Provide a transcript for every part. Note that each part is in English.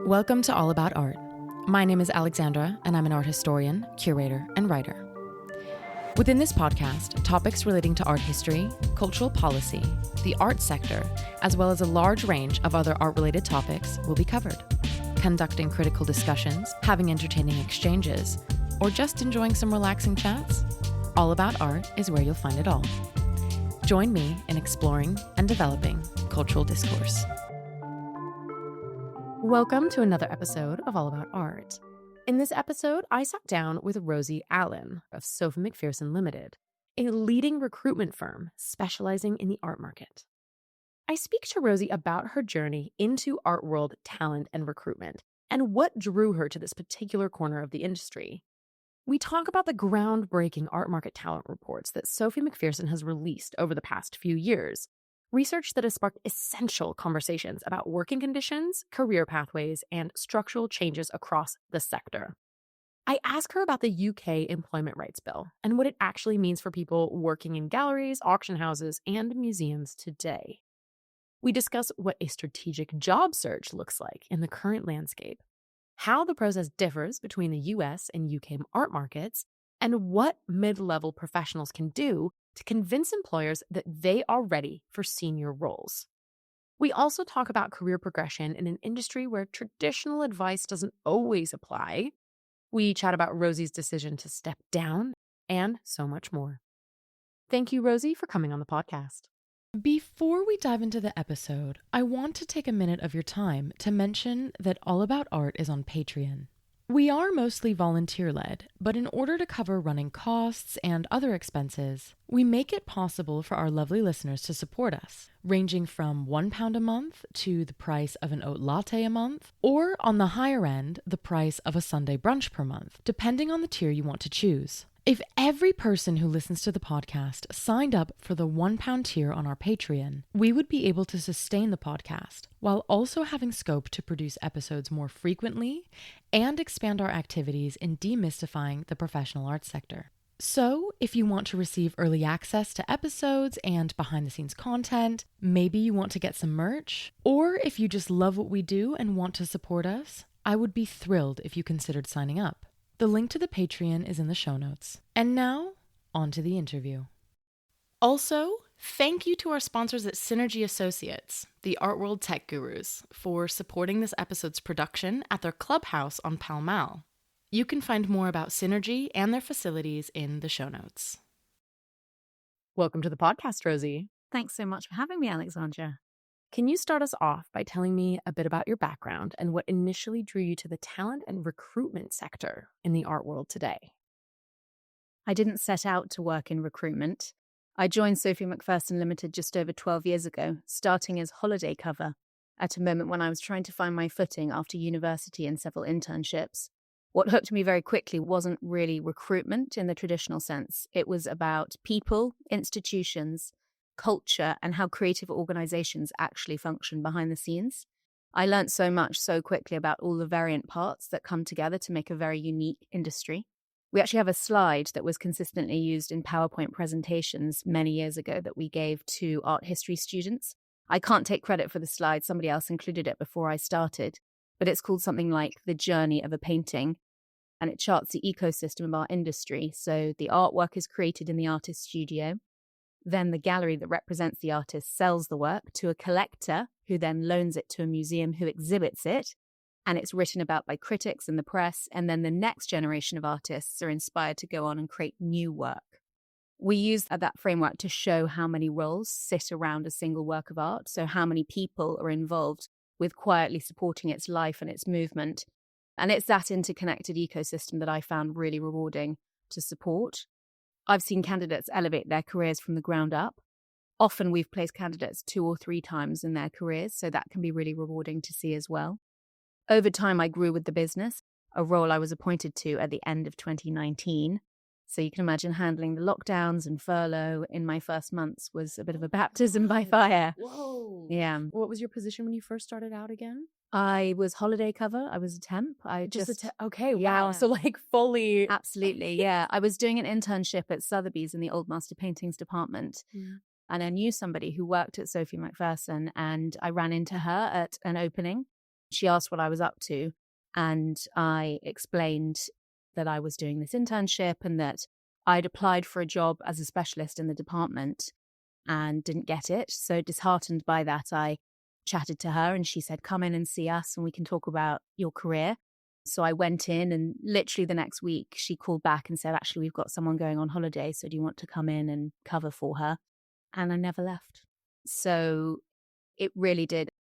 Welcome to All About Art. My name is Alexandra, and I'm an art historian, curator, and writer. Within this podcast, topics relating to art history, cultural policy, the art sector, as well as a large range of other art-related topics will be covered. Conducting critical discussions, having entertaining exchanges, or just enjoying some relaxing chats, All About Art is where you'll find it all. Join me in exploring and developing cultural discourse. Welcome to another episode of All About Art. In this episode, I sat down with Rosie Allan of Sophie Macpherson Ltd, a leading recruitment firm specializing in the art market. I speak to Rosie about her journey into art world talent and recruitment and what drew her to this particular corner of the industry. We talk about the groundbreaking art market talent reports that Sophie Macpherson has released over the past few years, research that has sparked essential conversations about working conditions, career pathways, and structural changes across the sector. I ask her about the UK Employment Rights Bill and what it actually means for people working in galleries, auction houses, and museums today. We discuss what a strategic job search looks like in the current landscape, how the process differs between the US and UK art markets, and what mid-level professionals can do to convince employers that they are ready for senior roles. We also talk about career progression in an industry where traditional advice doesn't always apply. We chat about Rosie's decision to step down and so much more. Thank you, Rosie, for coming on the podcast. Before we dive into the episode, I want to take a minute of your time to mention that All About Art is on Patreon. We are mostly volunteer-led, but in order to cover running costs and other expenses, we make it possible for our lovely listeners to support us, ranging from £1 a month to the price of an oat latte a month, or on the higher end, the price of a Sunday brunch per month, depending on the tier you want to choose. If every person who listens to the podcast signed up for the £1 tier on our Patreon, we would be able to sustain the podcast while also having scope to produce episodes more frequently and expand our activities in demystifying the professional arts sector. So, if you want to receive early access to episodes and behind-the-scenes content, maybe you want to get some merch, or if you just love what we do and want to support us, I would be thrilled if you considered signing up. The link to the Patreon is in the show notes. And now, on to the interview. Also, thank you to our sponsors at Synergy Associates, the art world tech gurus, for supporting this episode's production at their clubhouse on Pall Mall. You can find more about Synergy and their facilities in the show notes. Welcome to the podcast, Rosie. Thanks so much for having me, Alexandra. Can you start us off by telling me a bit about your background and what initially drew you to the talent and recruitment sector in the art world today? I didn't set out to work in recruitment. I joined Sophie Macpherson Ltd just over 12 years ago, starting as holiday cover at a moment when I was trying to find my footing after university and several internships. What hooked me very quickly wasn't really recruitment in the traditional sense. It was about people, institutions, culture, and how creative organizations actually function behind the scenes. I learned so much so quickly about all the variant parts that come together to make a very unique industry. We actually have a slide that was consistently used in PowerPoint presentations many years ago that we gave to art history students. I can't take credit for the slide, somebody else included it before I started, but it's called something like The Journey of a Painting, and it charts the ecosystem of our industry. So the artwork is created in the artist's studio. Then the gallery that represents the artist sells the work to a collector who then loans it to a museum who exhibits it. And it's written about by critics and the press. And then the next generation of artists are inspired to go on and create new work. We use that framework to show how many roles sit around a single work of art. So how many people are involved with quietly supporting its life and its movement. And it's that interconnected ecosystem that I found really rewarding to support. I've seen candidates elevate their careers from the ground up. Often we've placed candidates 2 or 3 times in their careers, so that can be really rewarding to see as well. Over time, I grew with the business, a role I was appointed to at the end of 2019. So you can imagine handling the lockdowns and furlough in my first months was a bit of a baptism by fire. Whoa. Yeah. What was your position when you first started out again? I was holiday cover. I was a temp. Okay, yeah. wow. So like fully. Absolutely, yeah. I was doing an internship at Sotheby's in the Old Master Paintings department. And I knew somebody who worked at Sophie Macpherson, and I ran into her at an opening. She asked what I was up to, and I explained that I was doing this internship and that I'd applied for a job as a specialist in the department and didn't get it. So disheartened by that, I chatted to her and she said, come in and see us and we can talk about your career. So I went in, and literally the next week she called back and said, actually, we've got someone going on holiday. So do you want to come in and cover for her? And I never left. So it really did,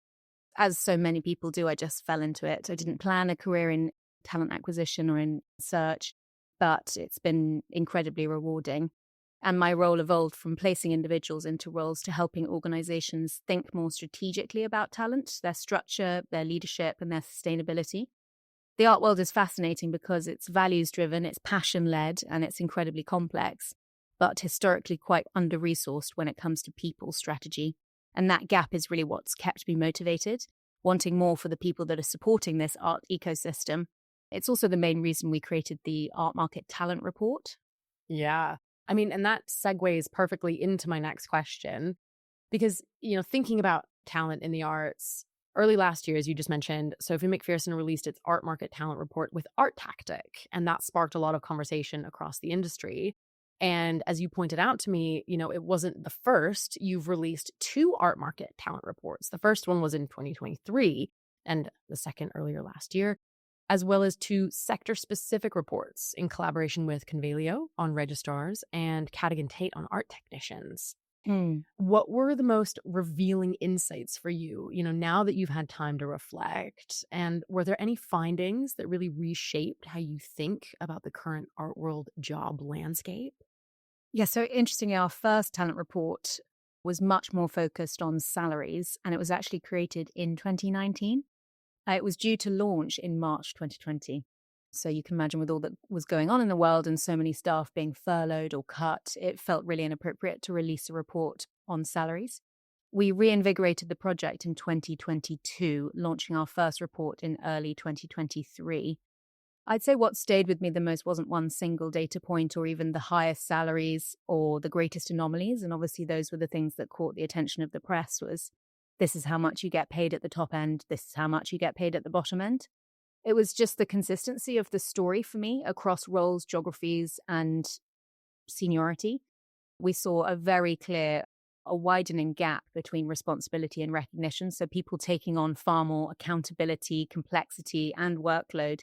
as so many people do, I just fell into it. I didn't plan a career in talent acquisition or in search, but it's been incredibly rewarding. And my role evolved from placing individuals into roles to helping organizations think more strategically about talent, their structure, their leadership, and their sustainability. The art world is fascinating because it's values-driven, it's passion-led, and it's incredibly complex, but historically quite under-resourced when it comes to people strategy. And that gap is really what's kept me motivated, wanting more for the people that are supporting this art ecosystem. It's also the main reason we created the Art Market Talent Report. Yeah. I mean, and that segues perfectly into my next question, because, thinking about talent in the arts, early last year, as you just mentioned, Sophie Macpherson released its Art Market Talent Report with Art Tactic, and that sparked a lot of conversation across the industry. And as you pointed out to me, it wasn't the first. You've released 2 Art Market Talent Reports. The first one was in 2023 and the second earlier last year, as well as 2 sector-specific reports in collaboration with Convalio on registrars and Cadogan Tate on art technicians. What were the most revealing insights for you, now that you've had time to reflect? And were there any findings that really reshaped how you think about the current art world job landscape? Yeah, so interestingly, our first talent report was much more focused on salaries, and it was actually created in 2019. It was due to launch in March 2020. So you can imagine, with all that was going on in the world and so many staff being furloughed or cut, it felt really inappropriate to release a report on salaries. We reinvigorated the project in 2022, launching our first report in early 2023. I'd say what stayed with me the most wasn't one single data point or even the highest salaries or the greatest anomalies. And obviously those were the things that caught the attention of the press. Was this is how much you get paid at the top end, this is how much you get paid at the bottom end. It was just the consistency of the story for me across roles, geographies, and seniority. We saw a widening gap between responsibility and recognition. So people taking on far more accountability, complexity, and workload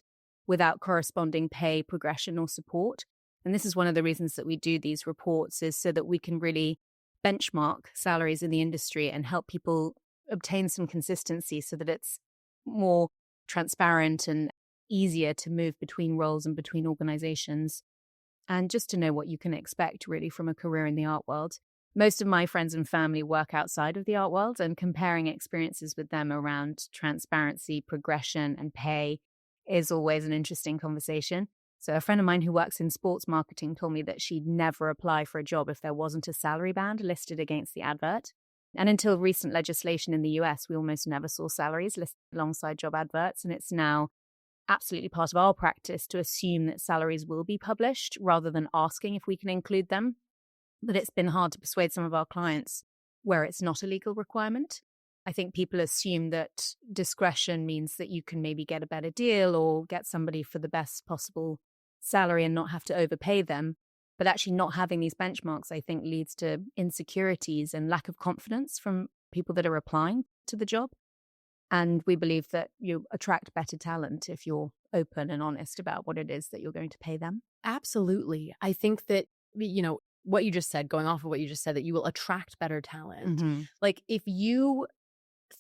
without corresponding pay, progression, or support. And this is one of the reasons that we do these reports, is so that we can really benchmark salaries in the industry and help people obtain some consistency so that it's more transparent and easier to move between roles and between organizations, and just to know what you can expect really from a career in the art world. Most of my friends and family work outside of the art world, and comparing experiences with them around transparency, progression, and pay is always an interesting conversation. So a friend of mine who works in sports marketing told me that she'd never apply for a job if there wasn't a salary band listed against the advert. And until recent legislation in the US, we almost never saw salaries listed alongside job adverts. And it's now absolutely part of our practice to assume that salaries will be published rather than asking if we can include them. But it's been hard to persuade some of our clients where it's not a legal requirement. I think people assume that discretion means that you can maybe get a better deal or get somebody for the best possible salary and not have to overpay them. But actually not having these benchmarks, I think, leads to insecurities and lack of confidence from people that are applying to the job. And we believe that you attract better talent if you're open and honest about what it is that you're going to pay them. Absolutely. I think that, what you just said, going off of what you just said, that you will attract better talent. Mm-hmm. Like, if you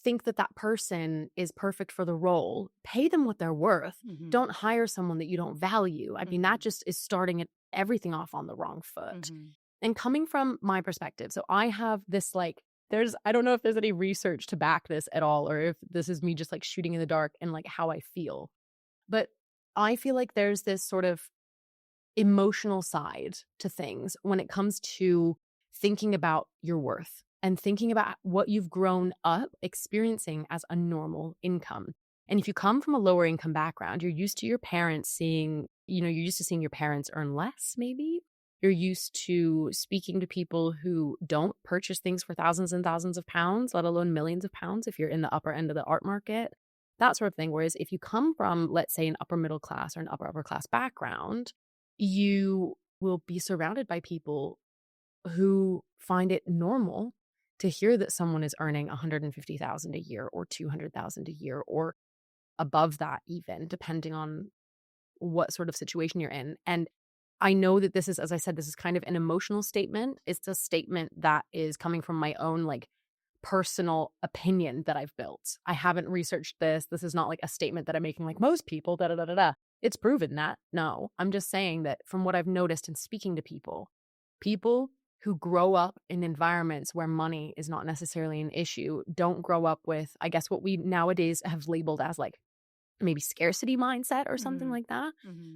think that that person is perfect for the role, pay them what they're worth. Mm-hmm. Don't hire someone that you don't value. I mean, that just is starting everything off on the wrong foot. Mm-hmm. And coming from my perspective, so I have this I don't know if there's any research to back this at all, or if this is me just shooting in the dark and how I feel. But I feel like there's this sort of emotional side to things when it comes to thinking about your worth and thinking about what you've grown up experiencing as a normal income. And if you come from a lower income background, you're used to your parents seeing your parents earn less, maybe. You're used to speaking to people who don't purchase things for thousands and thousands of pounds, let alone millions of pounds if you're in the upper end of the art market. that sort of thing. Whereas if you come from, let's say, an upper middle class or an upper class background, you will be surrounded by people who find it normal to hear that someone is earning 150,000 a year or 200,000 a year or above that, even depending on what sort of situation you're in. And I know that this is, as I said, this is kind of an emotional statement. It's a statement that is coming from my own like personal opinion that I've built. I haven't researched this. This is not like a statement that I'm making like most people, da da da da da. It's proven that. No, I'm just saying that from what I've noticed in speaking to people who grow up in environments where money is not necessarily an issue, don't grow up with, I guess, what we nowadays have labeled as like maybe scarcity mindset or something like that.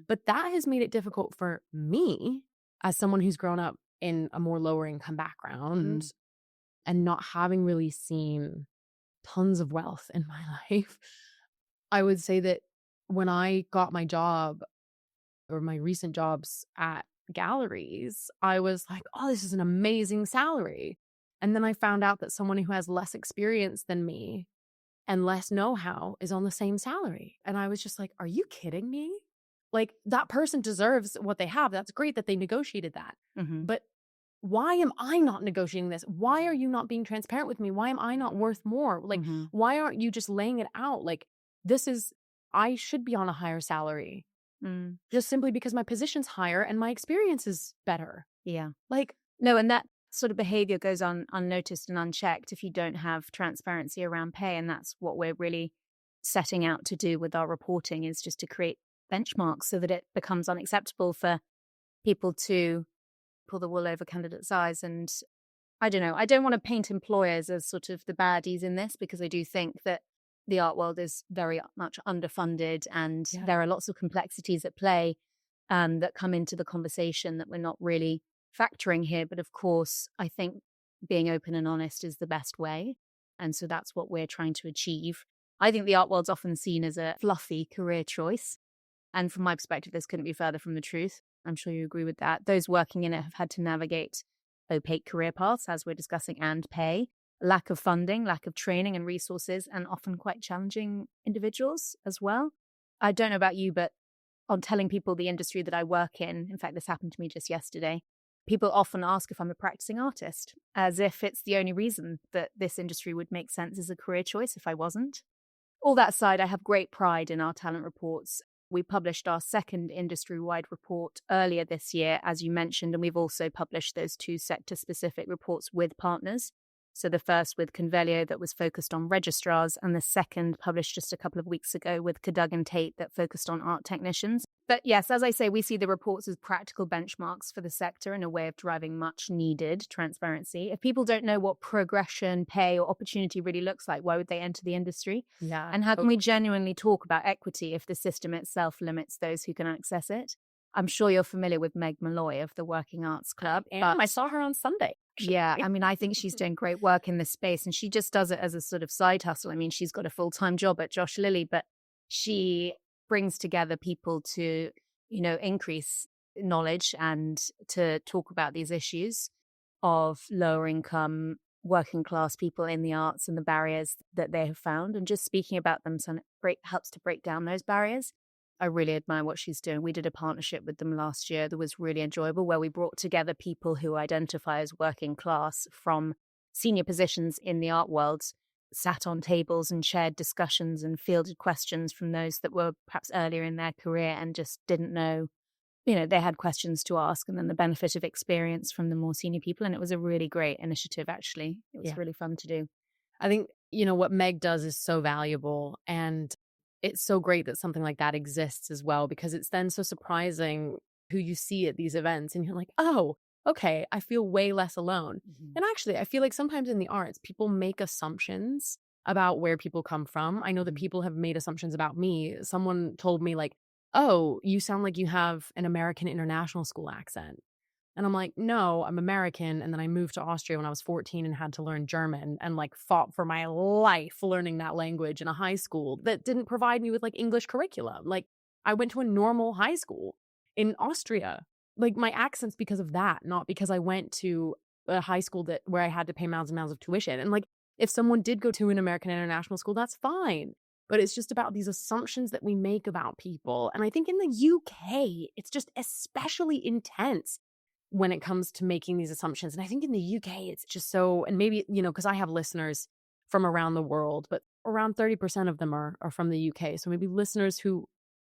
But that has made it difficult for me as someone who's grown up in a more lower income background and not having really seen tons of wealth in my life. I would say that when I got my job or my recent jobs at galleries, I was like, oh, this is an amazing salary. And then I found out that someone who has less experience than me and less know-how is on the same salary. And I was just like, are you kidding me? Like, that person deserves what they have. That's great that they negotiated that. But why am I not negotiating this? Why are you not being transparent with me? Why am I not worth more? Like, why aren't you just laying it out? Like, I should be on a higher salary just simply because my position's higher and my experience is better. Yeah. Like, no, and that sort of behavior goes on unnoticed and unchecked if you don't have transparency around pay. And that's what we're really setting out to do with our reporting, is just to create benchmarks so that it becomes unacceptable for people to pull the wool over candidates' eyes. And I don't know, I don't want to paint employers as sort of the baddies in this, because I do think that the art world is very much underfunded, and there are lots of complexities at play that come into the conversation that we're not really factoring here. But of course, I think being open and honest is the best way. And so that's what we're trying to achieve. I think the art world's often seen as a fluffy career choice. And from my perspective, this couldn't be further from the truth. I'm sure you agree with that. Those working in it have had to navigate opaque career paths, as we're discussing, and pay, lack of funding, lack of training and resources, and often quite challenging individuals as well. I don't know about you, but on telling people the industry that I work in fact, this happened to me just yesterday, people often ask if I'm a practicing artist, as if it's the only reason that this industry would make sense as a career choice if I wasn't. All that aside, I have great pride in our talent reports. We published our second industry-wide report earlier this year, as you mentioned, and we've also published those 2 sector-specific reports with partners. So the first with Convelio that was focused on registrars, and the second published just a couple of weeks ago with Cadogan and Tate that focused on art technicians. But yes, as I say, we see the reports as practical benchmarks for the sector and a way of driving much needed transparency. If people don't know what progression, pay, or opportunity really looks like, why would they enter the industry? yeah. And how can we genuinely talk about equity if the system itself limits those who can access it? I'm sure you're familiar with Meg Malloy of the Working Arts Club. I saw her on Sunday. Yeah, I mean, I think she's doing great work in this space, and she just does it as a sort of side hustle. I mean, she's got a full-time job at Josh Lilly, but she brings together people to, increase knowledge and to talk about these issues of lower income, working class people in the arts and the barriers that they have found, and just speaking about them helps to break down those barriers. I really admire what she's doing. We did a partnership with them last year that was really enjoyable, where we brought together people who identify as working class from senior positions in the art world, sat on tables and shared discussions and fielded questions from those that were perhaps earlier in their career and just didn't know, they had questions to ask, and then the benefit of experience from the more senior people. And it was a really great initiative, actually. It was really fun to do. I think, what Meg does is so valuable, and it's so great that something like that exists as well, because it's then so surprising who you see at these events and you're like, oh, okay, I feel way less alone. And actually, I feel like sometimes in the arts, people make assumptions about where people come from. I know that people have made assumptions about me. Someone told me like, oh, you sound like you have an American international school accent. And I'm like, no, I'm American. And then I moved to Austria when I was 14 and had to learn German and like fought for my life learning that language in a high school that didn't provide me with like English curriculum. Like, I went to a normal high school in Austria. Like, my accent's because of that, not because I went to a high school where I had to pay mounds and mounds of tuition. And like, if someone did go to an American international school, that's fine. but it's just about these assumptions that we make about people. And I think in the UK, it's just especially intense when it comes to making these assumptions. And I think in the UK, it's just so, and maybe, because I have listeners from around the world, but around 30% of them are from the UK. So maybe listeners who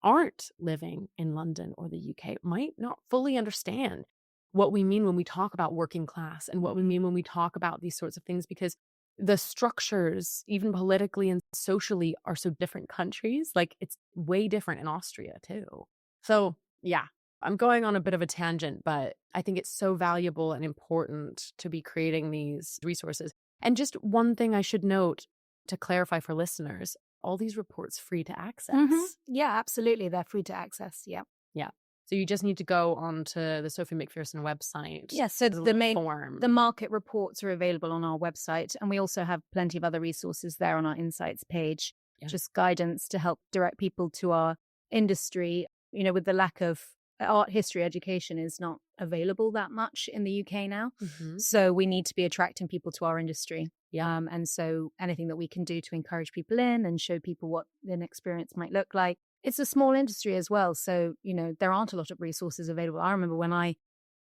aren't living in London or the UK might not fully understand what we mean when we talk about working class and what we mean when we talk about these sorts of things, because the structures, even politically and socially, are so different countries. Like, it's way different in Austria too. So yeah, I'm going on a bit of a tangent, but I think it's so valuable and important to be creating these resources. And just one thing I should note to clarify for listeners, all these reports free to access. Yeah, absolutely. They're free to access. Yeah. Yeah. So you just need to go onto the Sophie Macpherson website. Yeah, so There's a the little form. the market reports are available on our website, and we also have plenty of other resources there on our insights page. Yeah. Just guidance to help direct people to our industry. With the lack of art history education is not available that much in the UK now. So we need to be attracting people to our industry. Yeah. And so anything that we can do to encourage people in and show people what an experience might look like. It's a small industry as well. So, there aren't a lot of resources available. I remember when I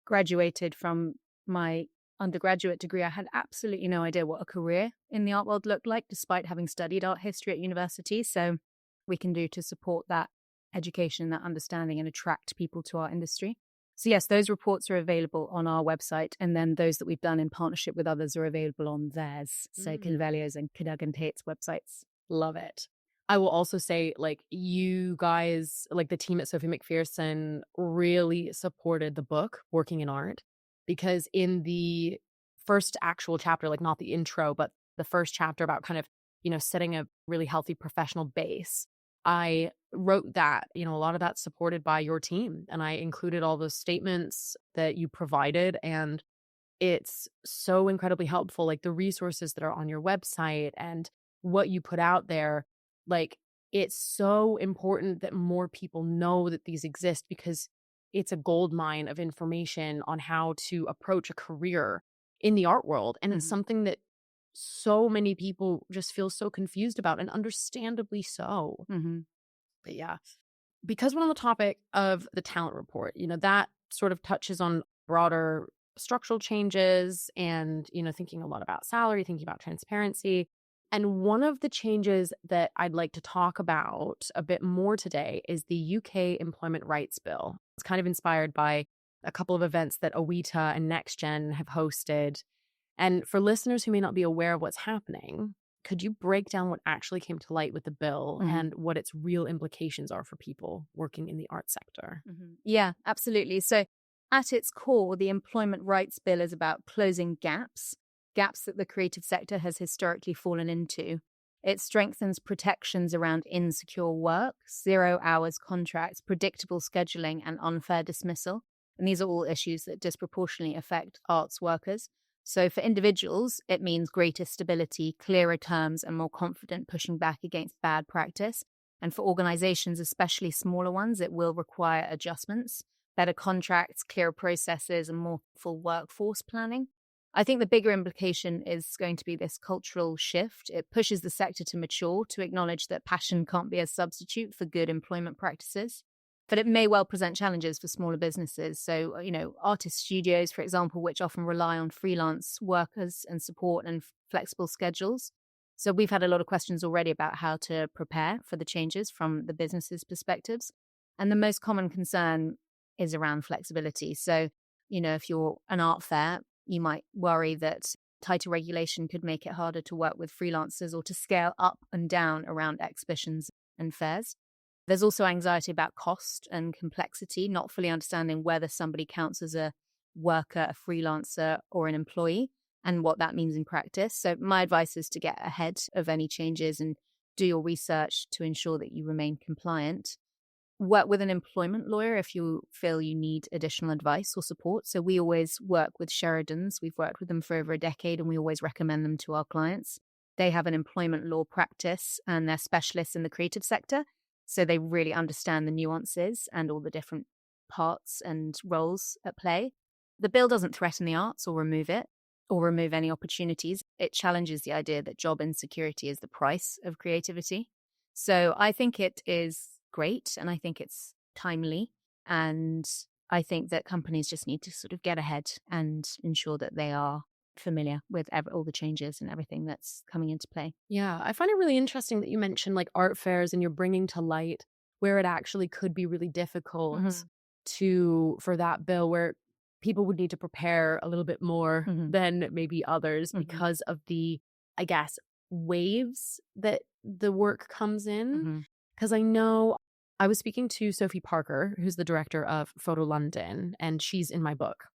graduated from my undergraduate degree, I had absolutely no idea what a career in the art world looked like, despite having studied art history at university. So we can do to support that education, that understanding, and attract people to our industry. So yes, those reports are available on our website, and then those that we've done in partnership with others are available on theirs. So Convelio's and Cadogantate's websites. Love it. I will also say, you guys, the team at Sophie Macpherson really supported the book, Working in Art, because in the first actual chapter, not the intro, but the first chapter about kind of, setting a really healthy professional base, I wrote that, a lot of that's supported by your team. And I included all those statements that you provided. And it's so incredibly helpful, the resources that are on your website and what you put out there. It's so important that more people know that these exist, because it's a gold mine of information on how to approach a career in the art world. And it's something that so many people just feel so confused about, and understandably so. But yeah, because we're on the topic of the talent report, that sort of touches on broader structural changes and, thinking a lot about salary, thinking about transparency. And one of the changes that I'd like to talk about a bit more today is the UK Employment Rights Bill. It's kind of inspired by a couple of events that Awita and NextGen have hosted. And for listeners who may not be aware of what's happening, could you break down what actually came to light with the bill and what its real implications are for people working in the art sector? Yeah, absolutely. So at its core, the Employment Rights Bill is about closing gaps that the creative sector has historically fallen into. It strengthens protections around insecure work, 0 hours contracts, predictable scheduling, and unfair dismissal. And these are all issues that disproportionately affect arts workers. So for individuals, it means greater stability, clearer terms, and more confident pushing back against bad practice. And for organizations, especially smaller ones, it will require adjustments, better contracts, clearer processes, and more full workforce planning. I think the bigger implication is going to be this cultural shift. It pushes the sector to mature, to acknowledge that passion can't be a substitute for good employment practices. But it may well present challenges for smaller businesses. So, artist studios, for example, which often rely on freelance workers and support and flexible schedules. So we've had a lot of questions already about how to prepare for the changes from the business's perspectives. And the most common concern is around flexibility. So, if you're an art fair, you might worry that tighter regulation could make it harder to work with freelancers or to scale up and down around exhibitions and fairs. There's also anxiety about cost and complexity, not fully understanding whether somebody counts as a worker, a freelancer, or an employee, and what that means in practice. So my advice is to get ahead of any changes and do your research to ensure that you remain compliant. Work with an employment lawyer if you feel you need additional advice or support. So we always work with Sheridan's. We've worked with them for over a decade, and we always recommend them to our clients. They have an employment law practice, and they're specialists in the creative sector. So they really understand the nuances and all the different parts and roles at play. The bill doesn't threaten the arts or remove it, or remove any opportunities. It challenges the idea that job insecurity is the price of creativity. So I think it is great, and I think it's timely, and I think that companies just need to sort of get ahead and ensure that they are familiar with all the changes and everything that's coming into play. Yeah, I find it really interesting that you mentioned like art fairs and you're bringing to light where it actually could be really difficult for that bill where people would need to prepare a little bit more Mhm. than maybe others Mhm. because of the, I guess, waves that the work comes in. Mhm. Because I know I was speaking to Sophie Parker, who's the director of Photo London, and she's in my book.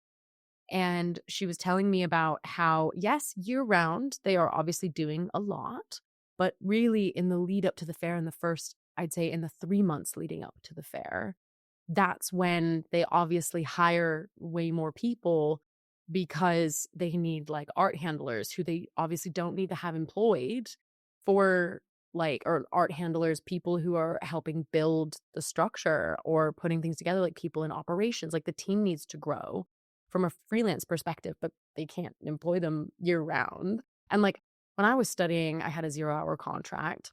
And she was telling me about how, yes, year round, they are obviously doing a lot, but really in the lead up to the fair, in the first, I'd say in the 3 months leading up to the fair, that's when they obviously hire way more people because they need like art handlers who they obviously don't need to have employed for like, or art handlers, people who are helping build the structure or putting things together, like people in operations. Like the team needs to grow from a freelance perspective, but they can't employ them year round. And like when I was studying, I had a 0-hour contract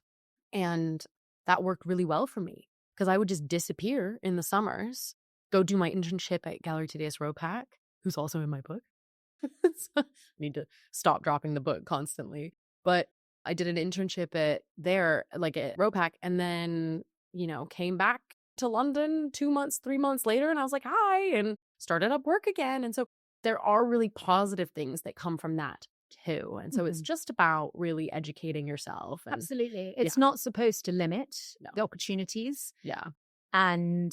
and that worked really well for me because I would just disappear in the summers, go do my internship at Gallery Today's Ropac, who's also in my book. So I need to stop dropping the book constantly. But I did an internship at Ropac, and then, came back to London 2 months, 3 months later, and I was like, hi, and started up work again. And so there are really positive things that come from that too. And so it's just about really educating yourself. And Absolutely. It's not supposed to limit No. the opportunities. yeah, And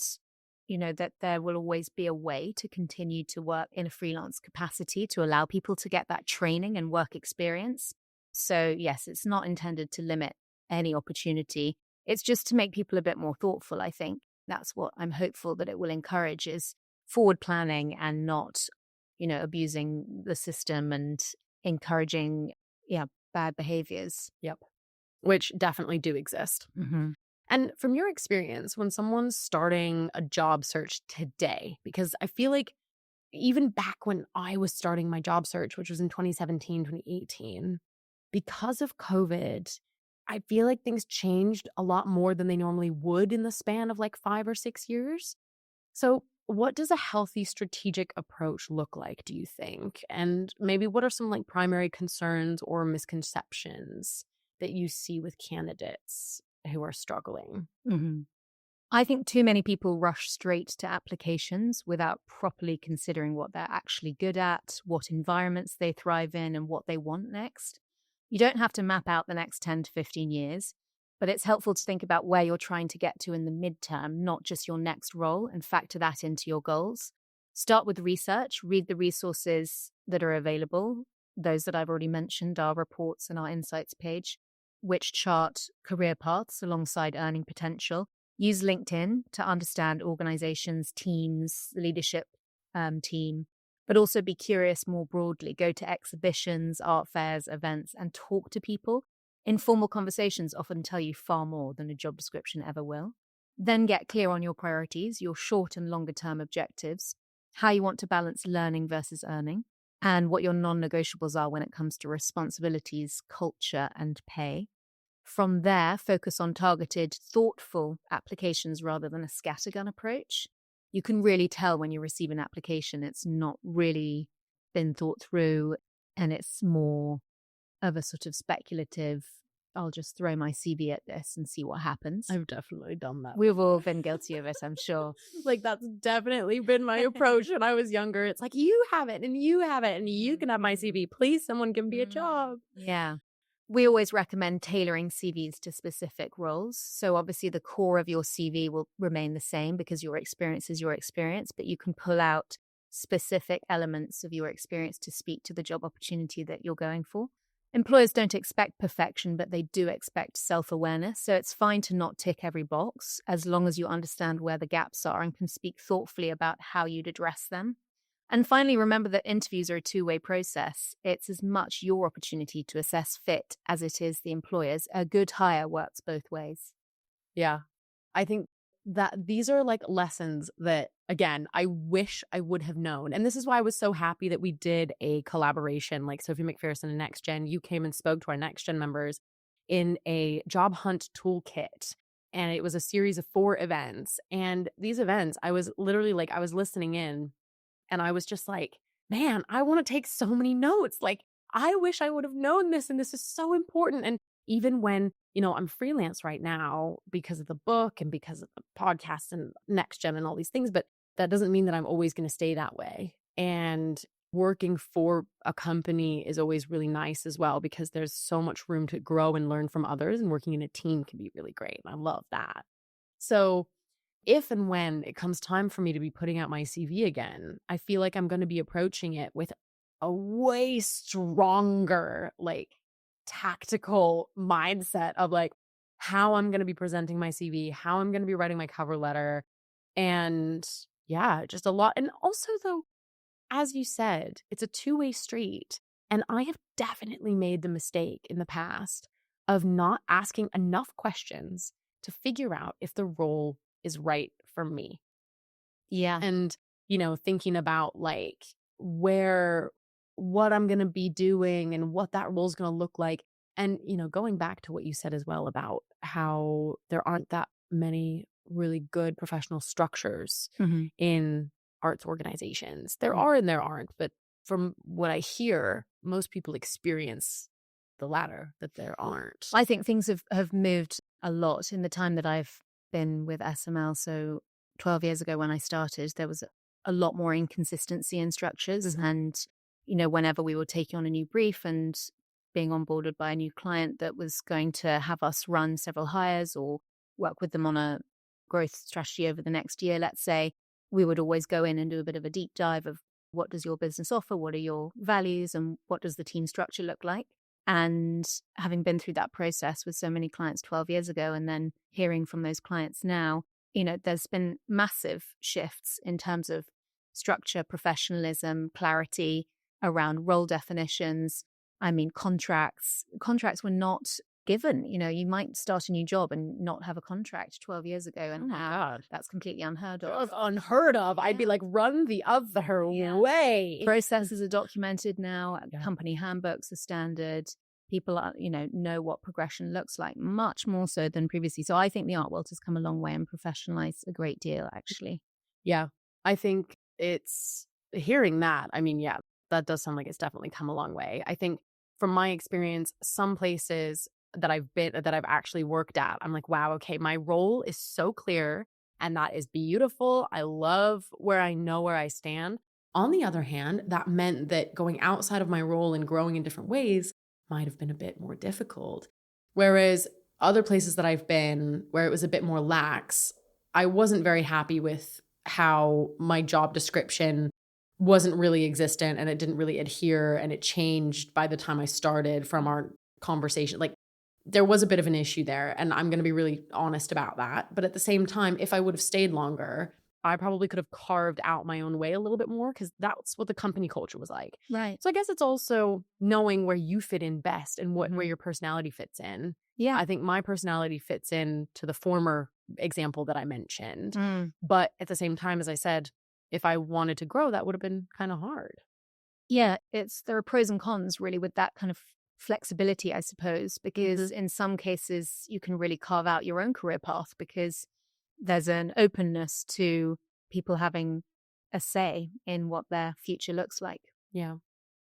that there will always be a way to continue to work in a freelance capacity to allow people to get that training and work experience. So yes, it's not intended to limit any opportunity. It's just to make people a bit more thoughtful, I think. That's what I'm hopeful that it will encourage, is forward planning and not, abusing the system and encouraging, bad behaviors. yep, which definitely do exist. Mm-hmm. And from your experience, when someone's starting a job search today, because I feel like even back when I was starting my job search, which was in 2017, 2018, because of COVID, I feel like things changed a lot more than they normally would in the span of like 5 or 6 years. So, what does a healthy strategic approach look like, do you think? And maybe what are some like primary concerns or misconceptions that you see with candidates who are struggling? Mm-hmm. I think too many people rush straight to applications without properly considering what they're actually good at, what environments they thrive in, and what they want next. You don't have to map out the next 10 to 15 years, but it's helpful to think about where you're trying to get to in the midterm, not just your next role, and factor that into your goals. Start with research, read the resources that are available. Those that I've already mentioned, our reports and our insights page, which chart career paths alongside earning potential. Use LinkedIn to understand organizations, teams, leadership team, but also be curious more broadly. Go to exhibitions, art fairs, events, and talk to people. Informal conversations often tell you far more than a job description ever will. Then get clear on your priorities, your short and longer term objectives, how you want to balance learning versus earning, and what your non-negotiables are when it comes to responsibilities, culture, and pay. From there, focus on targeted, thoughtful applications rather than a scattergun approach. You can really tell when you receive an application, it's not really been thought through and it's more of a sort of speculative, I'll just throw my CV at this and see what happens. I've definitely done that. We've all been guilty of it, I'm sure. Like, that's definitely been my approach when I was younger. It's like, you have it and you have it and you can have my CV. Please, someone give me a job. Yeah. We always recommend tailoring CVs to specific roles. So obviously the core of your CV will remain the same because your experience is your experience, but you can pull out specific elements of your experience to speak to the job opportunity that you're going for. Employers don't expect perfection, but they do expect self-awareness. So it's fine to not tick every box as long as you understand where the gaps are and can speak thoughtfully about how you'd address them. And finally, remember that interviews are a two-way process. It's as much your opportunity to assess fit as it is the employer's. A good hire works both ways. Yeah. I think that these are like lessons that, again, I wish I would have known. And this is why I was so happy that we did a collaboration like Sophie Macpherson and Next Gen. You came and spoke to our Next Gen members. in a job hunt toolkit. And it was a series of 4 events. And these events, I was literally like, I was listening in and I was just like, man, I want to take so many notes. Like, I wish I would have known this. And this is so important. And even when, I'm freelance right now because of the book and because of the podcast and Next Gen and all these things, but that doesn't mean that I'm always going to stay that way. And working for a company is always really nice as well because there's so much room to grow and learn from others, and working in a team can be really great. And I love that. So if and when it comes time for me to be putting out my CV again, I feel like I'm going to be approaching it with a way stronger, like, tactical mindset of like how I'm going to be presenting my CV, how I'm going to be writing my cover letter. And yeah, just a lot. And also, though, as you said, it's a two-way street. And I have definitely made the mistake in the past of not asking enough questions to figure out if the role is right for me. Yeah. And, thinking about like what I'm going to be doing and what that role is going to look like. And, going back to what you said as well about how there aren't that many really good professional structures Mhm. in arts organizations. There Yeah. are and there aren't, but from what I hear, most people experience the latter, that there aren't. I think things have moved a lot in the time that I've been with SML. So 12 years ago when I started, there was a lot more inconsistency in structures. Mhm. And, whenever we were taking on a new brief and being onboarded by a new client that was going to have us run several hires or work with them on a growth strategy over the next year, let's say, we would always go in and do a bit of a deep dive of what does your business offer, what are your values, and what does the team structure look like? And having been through that process with so many clients 12 years ago and then hearing from those clients now, there's been massive shifts in terms of structure, professionalism, clarity around role definitions. I mean, contracts were not given. You might start a new job and not have a contract 12 years ago. And Oh my now God. that's completely unheard of. Unheard of. I'd be Yeah. like, run the other way. Processes are documented now. Yeah. Company handbooks are standard. People are, know what progression looks like much more so than previously. So I think the art world has come a long way and professionalized a great deal, actually. Yeah. I think it's hearing that. I mean, yeah, that does sound like it's definitely come a long way. I think from my experience, some places that I've actually worked at, I'm like, wow, okay, my role is so clear and that is beautiful. I love where I know where I stand. On the other hand, that meant that going outside of my role and growing in different ways might have been a bit more difficult. Whereas other places that I've been where it was a bit more lax, I wasn't very happy with how my job description wasn't really existent and it didn't really adhere, and it changed by the time I started from our conversation. Like, there was a bit of an issue there, and I'm going to be really honest about that. But at the same time, if I would have stayed longer, I probably could have carved out my own way a little bit more because that's what the company culture was like. Right. So I guess it's also knowing where you fit in best and where your personality fits in. Yeah. I think my personality fits in to the former example that I mentioned. Mm. But at the same time, as I said, if I wanted to grow, that would have been kind of hard. Yeah. There are pros and cons really with that kind of flexibility, I suppose, because in some cases you can really carve out your own career path because there's an openness to people having a say in what their future looks like. Yeah.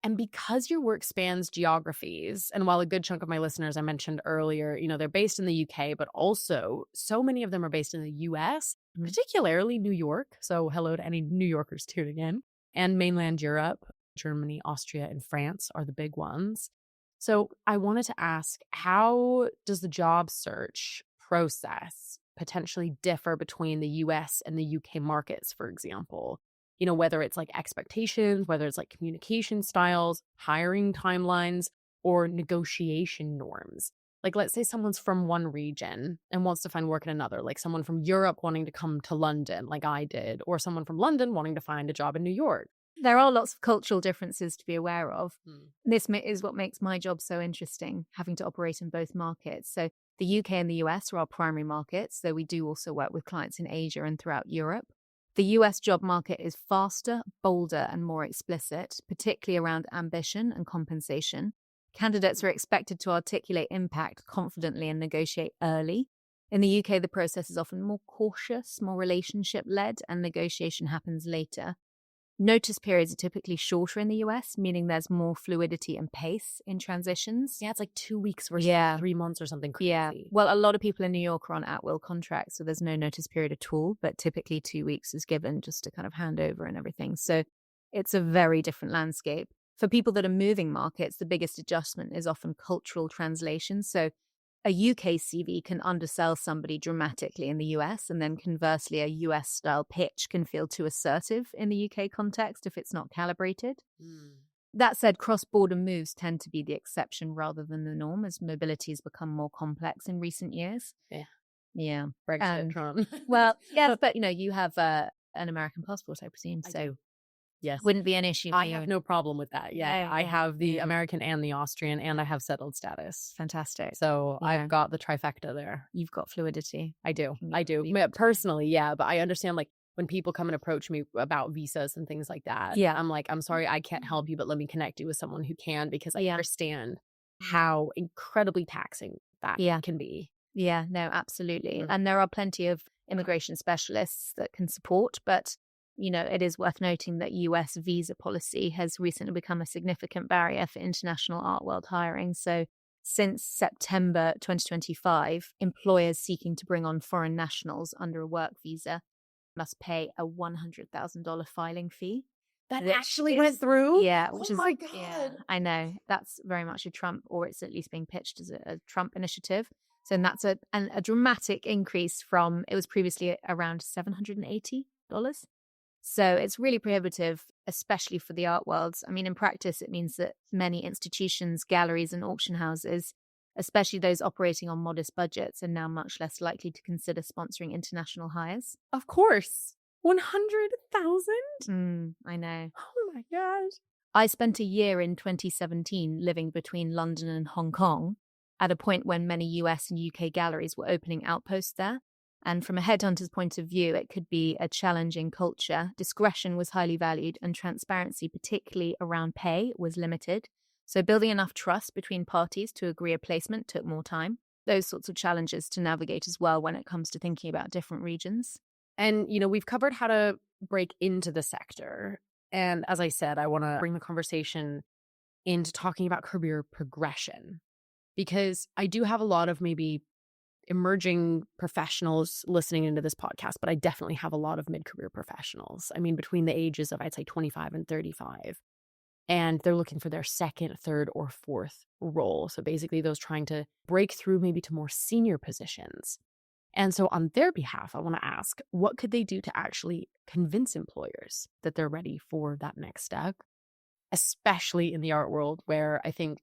And because your work spans geographies, and while a good chunk of my listeners I mentioned earlier, they're based in the UK, but also so many of them are based in the US, particularly New York. So hello to any New Yorkers tuning in. And mainland Europe, Germany, Austria, and France are the big ones. So I wanted to ask, how does the job search process potentially differ between the US and the UK markets, for example? Whether it's like expectations, whether it's like communication styles, hiring timelines, or negotiation norms. Like, let's say someone's from one region and wants to find work in another, like someone from Europe wanting to come to London, like I did, or someone from London wanting to find a job in New York. There are lots of cultural differences to be aware of. This is what makes my job so interesting, having to operate in both markets. So the UK and the US are our primary markets, though we do also work with clients in Asia and throughout Europe. The US job market is faster, bolder, and more explicit, particularly around ambition and compensation. Candidates are expected to articulate impact confidently and negotiate early. In the UK, the process is often more cautious, more relationship-led, and negotiation happens later. Notice periods are typically shorter in the US, meaning there's more fluidity and pace in transitions. Yeah, it's like 2 weeks versus 3 months or something crazy. Yeah. Well, a lot of people in New York are on at-will contracts, so there's no notice period at all, but typically 2 weeks is given just to kind of hand over and everything. So it's a very different landscape. For people that are moving markets, the biggest adjustment is often cultural translation. So a UK CV can undersell somebody dramatically in the US, and then conversely, a US style pitch can feel too assertive in the UK context if it's not calibrated. That said, cross-border moves tend to be the exception rather than the norm as mobility has become more complex in recent years. Yeah. Brexit, Trump. Well, yes, but you have an American passport, I presume, so yes, wouldn't be an issue. I have no problem with that. Yeah, I have the American and the Austrian, and I have settled status. Fantastic. So I've got the trifecta there. You've got fluidity. I do. Personally, yeah, but I understand like when people come and approach me about visas and things like that. Yeah. I'm like, I'm sorry, I can't help you, but let me connect you with someone who can, because I understand how incredibly taxing that can be. Yeah, no, absolutely. And there are plenty of immigration specialists that can support, but it is worth noting that US visa policy has recently become a significant barrier for international art world hiring. So since September 2025, employers seeking to bring on foreign nationals under a work visa must pay a $100,000 filing fee. That actually went through? Yeah. Oh my God. Yeah, I know. That's very much a Trump, or it's at least being pitched as a Trump initiative. So that's a dramatic increase from, it was previously around $780. So it's really prohibitive, especially for the art worlds. I mean, in practice, it means that many institutions, galleries, and auction houses, especially those operating on modest budgets, are now much less likely to consider sponsoring international hires. Of course. 100,000? I know. Oh my gosh. I spent a year in 2017 living between London and Hong Kong at a point when many US and UK galleries were opening outposts there. And from a headhunter's point of view, it could be a challenging culture. Discretion was highly valued, and transparency, particularly around pay, was limited. So building enough trust between parties to agree a placement took more time. Those sorts of challenges to navigate as well when it comes to thinking about different regions. And, we've covered how to break into the sector. And as I said, I want to bring the conversation into talking about career progression, because I do have a lot of maybe emerging professionals listening into this podcast, but I definitely have a lot of mid-career professionals. I mean, between the ages of, I'd say, 25 and 35. And they're looking for their second, third, or fourth role. So basically those trying to break through maybe to more senior positions. And so on their behalf, I want to ask, what could they do to actually convince employers that they're ready for that next step? Especially in the art world, where I think,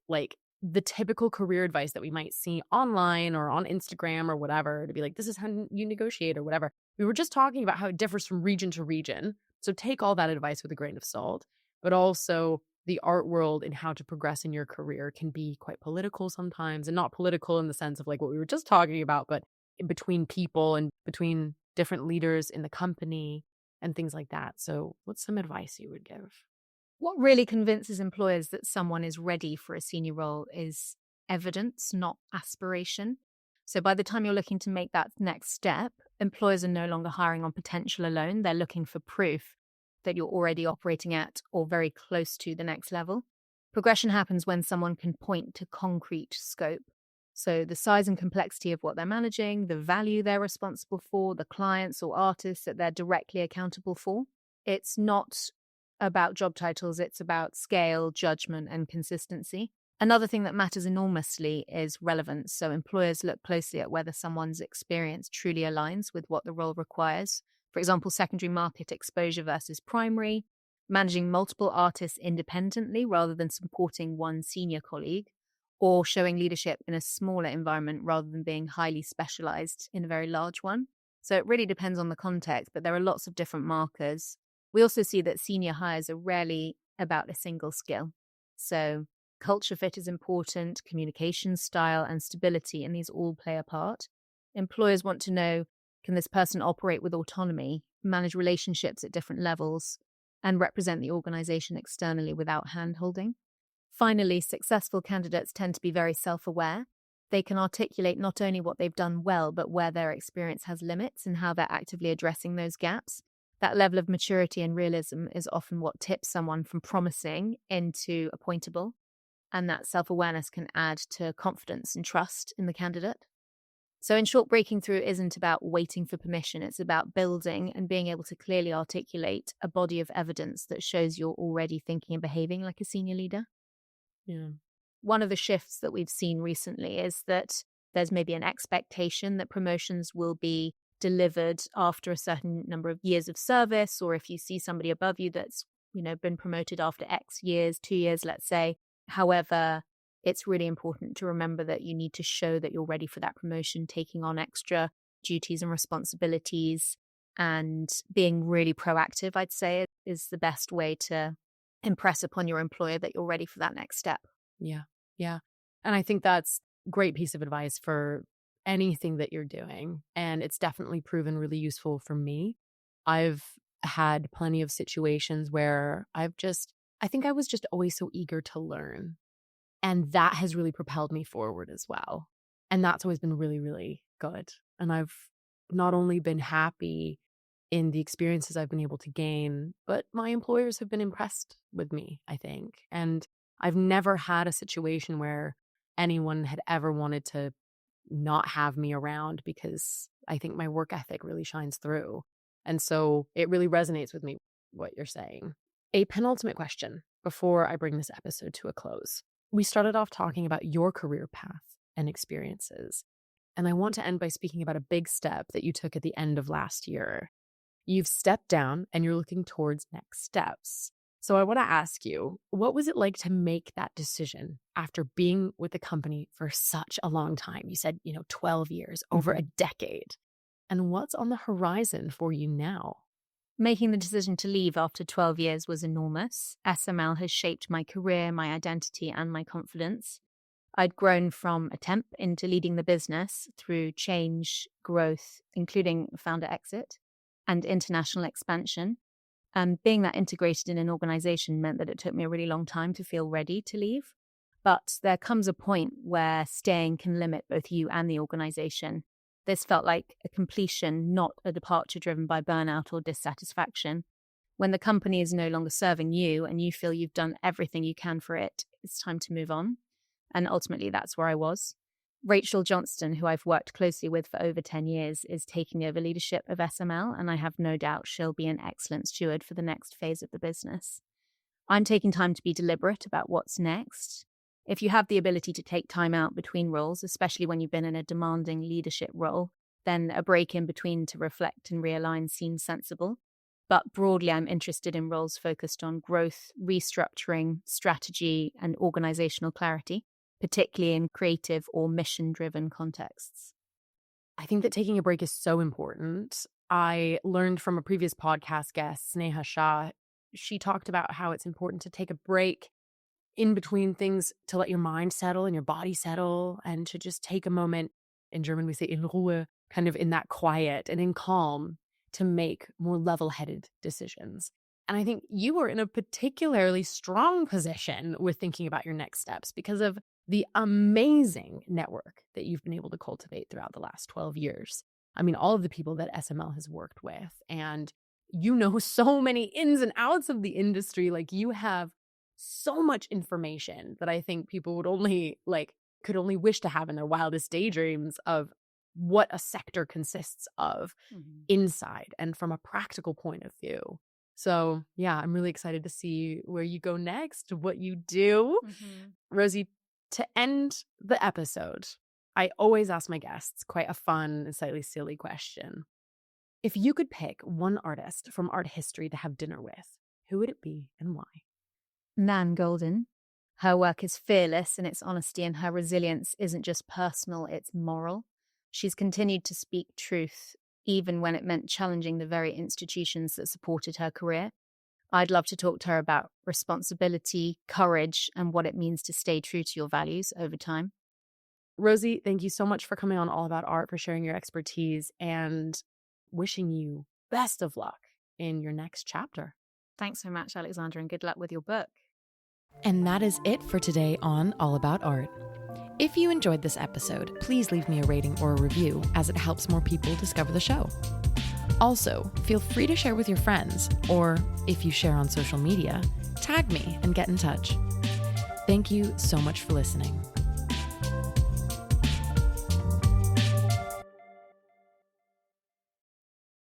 like the typical career advice that we might see online or on Instagram or whatever, to be like, this is how you negotiate or whatever. We were just talking about how it differs from region to region. So take all that advice with a grain of salt, but also the art world and how to progress in your career can be quite political sometimes, and not political in the sense of like what we were just talking about, but between people and between different leaders in the company and things like that. So what's some advice you would give? What really convinces employers that someone is ready for a senior role is evidence, not aspiration. So by the time you're looking to make that next step, employers are no longer hiring on potential alone. They're looking for proof that you're already operating at or very close to the next level. Progression happens when someone can point to concrete scope. So the size and complexity of what they're managing, the value they're responsible for, the clients or artists that they're directly accountable for. It's not about job titles, it's about scale, judgment, and consistency. Another thing that matters enormously is relevance. So employers look closely at whether someone's experience truly aligns with what the role requires. For example, secondary market exposure versus primary, managing multiple artists independently rather than supporting one senior colleague, or showing leadership in a smaller environment rather than being highly specialized in a very large one. So it really depends on the context, but there are lots of different markers. We also see that senior hires are rarely about a single skill. So culture fit is important, communication style and stability, and these all play a part. Employers want to know, can this person operate with autonomy, manage relationships at different levels, and represent the organization externally without hand-holding? Finally, successful candidates tend to be very self-aware. They can articulate not only what they've done well, but where their experience has limits and how they're actively addressing those gaps. That level of maturity and realism is often what tips someone from promising into appointable, and that self-awareness can add to confidence and trust in the candidate. So in short, breaking through isn't about waiting for permission. It's about building and being able to clearly articulate a body of evidence that shows you're already thinking and behaving like a senior leader. Yeah. One of the shifts that we've seen recently is that there's maybe an expectation that promotions will be delivered after a certain number of years of service, or if you see somebody above you that's, been promoted after X years, 2 years, let's say. However, it's really important to remember that you need to show that you're ready for that promotion, taking on extra duties and responsibilities, and being really proactive, I'd say, is the best way to impress upon your employer that you're ready for that next step. Yeah. Yeah. And I think that's a great piece of advice for anything that you're doing. And it's definitely proven really useful for me. I've had plenty of situations where I think I was just always so eager to learn. And that has really propelled me forward as well. And that's always been really, really good. And I've not only been happy in the experiences I've been able to gain, but my employers have been impressed with me, I think. And I've never had a situation where anyone had ever wanted to not have me around, because I think my work ethic really shines through. And so it really resonates with me, what you're saying. A penultimate question before I bring this episode to a close. We started off talking about your career path and experiences, and I want to end by speaking about a big step that you took at the end of last year. You've stepped down and you're looking towards next steps. So I want to ask you, what was it like to make that decision after being with the company for such a long time? You said, 12 years, over a decade. And what's on the horizon for you now? Making the decision to leave after 12 years was enormous. SML has shaped my career, my identity, and my confidence. I'd grown from a temp into leading the business through change, growth, including founder exit, and international expansion. Being that integrated in an organization meant that it took me a really long time to feel ready to leave. But there comes a point where staying can limit both you and the organization. This felt like a completion, not a departure driven by burnout or dissatisfaction. When the company is no longer serving you and you feel you've done everything you can for it, it's time to move on. And ultimately, that's where I was. Rachel Johnston, who I've worked closely with for over 10 years, is taking over leadership of SML, and I have no doubt she'll be an excellent steward for the next phase of the business. I'm taking time to be deliberate about what's next. If you have the ability to take time out between roles, especially when you've been in a demanding leadership role, then a break in between to reflect and realign seems sensible. But broadly, I'm interested in roles focused on growth, restructuring, strategy, and organizational clarity, particularly in creative or mission-driven contexts. I think that taking a break is so important. I learned from a previous podcast guest, Sneha Shah. She talked about how it's important to take a break in between things to let your mind settle and your body settle, and to just take a moment. In German, we say in Ruhe, kind of in that quiet and in calm, to make more level-headed decisions. And I think you are in a particularly strong position with thinking about your next steps because of the amazing network that you've been able to cultivate throughout the last 12 years. I mean, all of the people that SML has worked with, and so many ins and outs of the industry. Like, you have so much information that I think people could only wish to have in their wildest daydreams of what a sector consists of inside and from a practical point of view. So yeah, I'm really excited to see where you go next, what you do. Rosie, to end the episode, I always ask my guests quite a fun and slightly silly question. If you could pick one artist from art history to have dinner with, who would it be and why? Nan Goldin. Her work is fearless in its honesty, and her resilience isn't just personal, it's moral. She's continued to speak truth, even when it meant challenging the very institutions that supported her career. I'd love to talk to her about responsibility, courage, and what it means to stay true to your values over time. Rosie, thank you so much for coming on All About Art, for sharing your expertise, and wishing you best of luck in your next chapter. Thanks so much, Alexandra, and good luck with your book. And that is it for today on All About Art. If you enjoyed this episode, please leave me a rating or a review, as it helps more people discover the show. Also, feel free to share with your friends, or if you share on social media, tag me and get in touch. Thank you so much for listening.